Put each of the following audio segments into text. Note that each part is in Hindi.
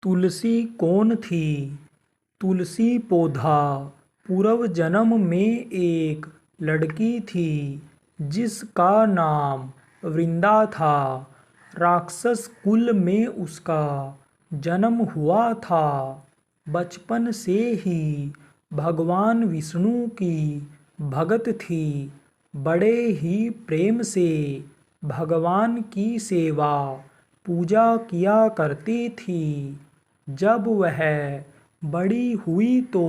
तुलसी कौन थी? तुलसी पौधा पूर्व जन्म में एक लड़की थी जिसका नाम वृंदा था। राक्षस कुल में उसका जन्म हुआ था। बचपन से ही भगवान विष्णु की भगत थी। बड़े ही प्रेम से भगवान की सेवा पूजा किया करती थी। जब वह बड़ी हुई तो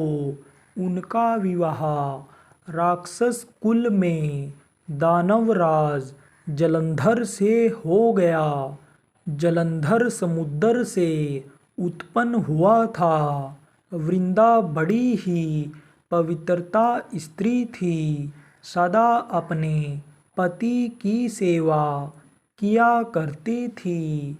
उनका विवाह राक्षस कुल में दानवराज जलंधर से हो गया। जलंधर समुद्र से उत्पन्न हुआ था। वृंदा बड़ी ही पवित्रता स्त्री थी। सदा अपने पति की सेवा किया करती थी।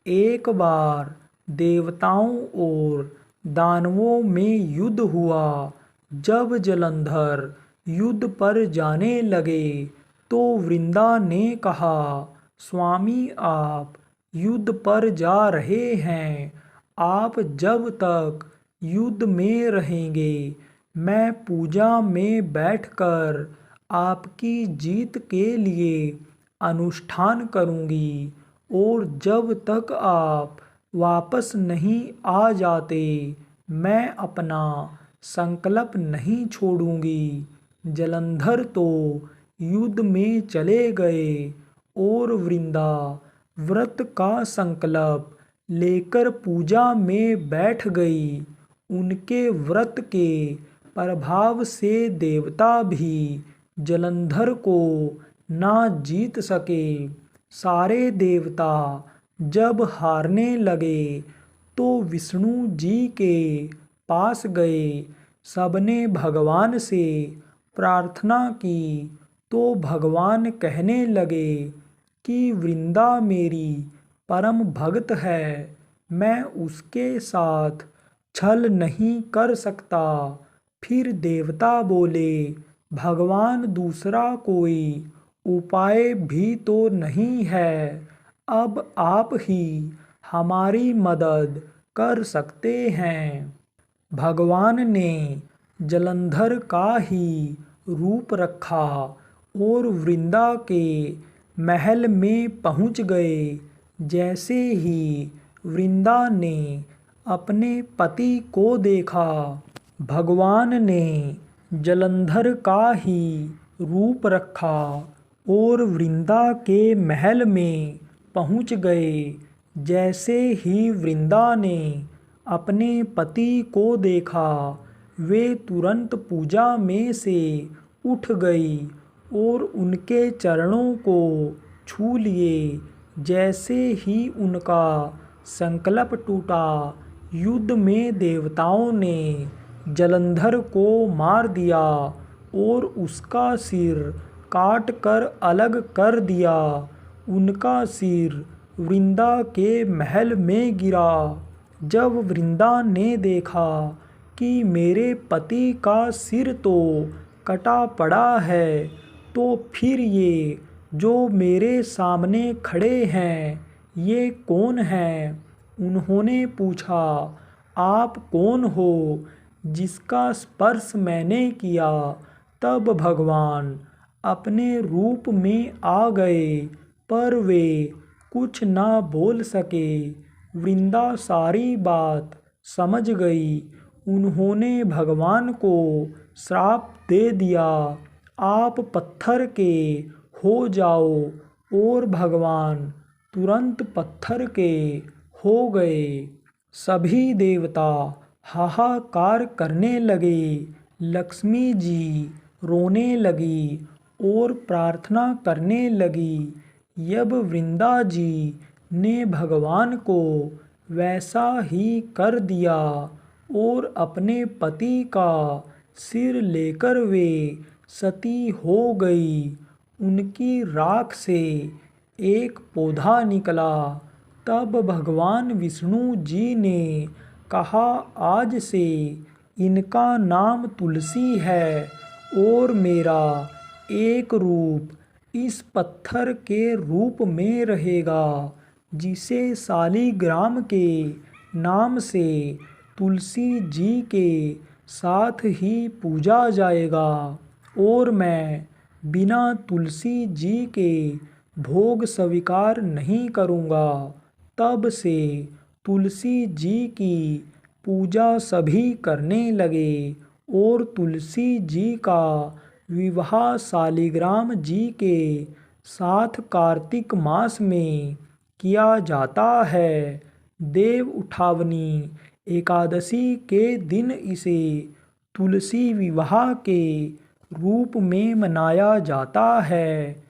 एक बार देवताओं और दानवों में युद्ध हुआ। जब जलंधर युद्ध पर जाने लगे तो वृंदा ने कहा, स्वामी आप युद्ध पर जा रहे हैं। आप जब तक युद्ध में रहेंगे मैं पूजा में बैठकर आपकी जीत के लिए अनुष्ठान करूंगी और जब तक आप वापस नहीं आ जाते मैं अपना संकल्प नहीं छोड़ूंगी। जलंधर तो युद्ध में चले गए और वृंदा व्रत का संकल्प लेकर पूजा में बैठ गई। उनके व्रत के प्रभाव से देवता भी जलंधर को ना जीत सके। सारे देवता जब हारने लगे तो विष्णु जी के पास गए। सबने भगवान से प्रार्थना की तो भगवान कहने लगे कि वृंदा मेरी परम भक्त है, मैं उसके साथ छल नहीं कर सकता। फिर देवता बोले, भगवान दूसरा कोई उपाय भी तो नहीं है। अब आप ही हमारी मदद कर सकते हैं। भगवान ने जलंधर का ही रूप रखा और वृंदा के महल में पहुंच गए। जैसे ही वृंदा ने अपने पति को देखा भगवान ने जलंधर का ही रूप रखा और वृंदा के महल में पहुंच गए। जैसे ही वृंदा ने अपने पति को देखा वे तुरंत पूजा में से उठ गई और उनके चरणों को छू लिए। जैसे ही उनका संकल्प टूटा युद्ध में देवताओं ने जलंधर को मार दिया और उसका सिर काट कर अलग कर दिया। उनका सिर वृंदा के महल में गिरा। जब वृंदा ने देखा कि मेरे पति का सिर तो कटा पड़ा है तो फिर ये जो मेरे सामने खड़े हैं ये कौन हैं? उन्होंने पूछा, आप कौन हो जिसका स्पर्श मैंने किया? तब भगवान अपने रूप में आ गए पर वे कुछ ना बोल सके। वृंदा सारी बात समझ गई। उन्होंने भगवान को श्राप दे दिया, आप पत्थर के हो जाओ और भगवान तुरंत पत्थर के हो गए। सभी देवता हाहाकार करने लगे। लक्ष्मी जी रोने लगी और प्रार्थना करने लगी। जब वृंदा जी ने भगवान को वैसा ही कर दिया और अपने पति का सिर लेकर वे सती हो गई। उनकी राख से एक पौधा निकला। तब भगवान विष्णु जी ने कहा, आज से इनका नाम तुलसी है और मेरा एक रूप इस पत्थर के रूप में रहेगा जिसे शालिग्राम के नाम से तुलसी जी के साथ ही पूजा जाएगा और मैं बिना तुलसी जी के भोग स्वीकार नहीं करूँगा। तब से तुलसी जी की पूजा सभी करने लगे और तुलसी जी का विवाह शालिग्राम जी के साथ कार्तिक मास में किया जाता है। देव उठावनी एकादशी के दिन इसे तुलसी विवाह के रूप में मनाया जाता है।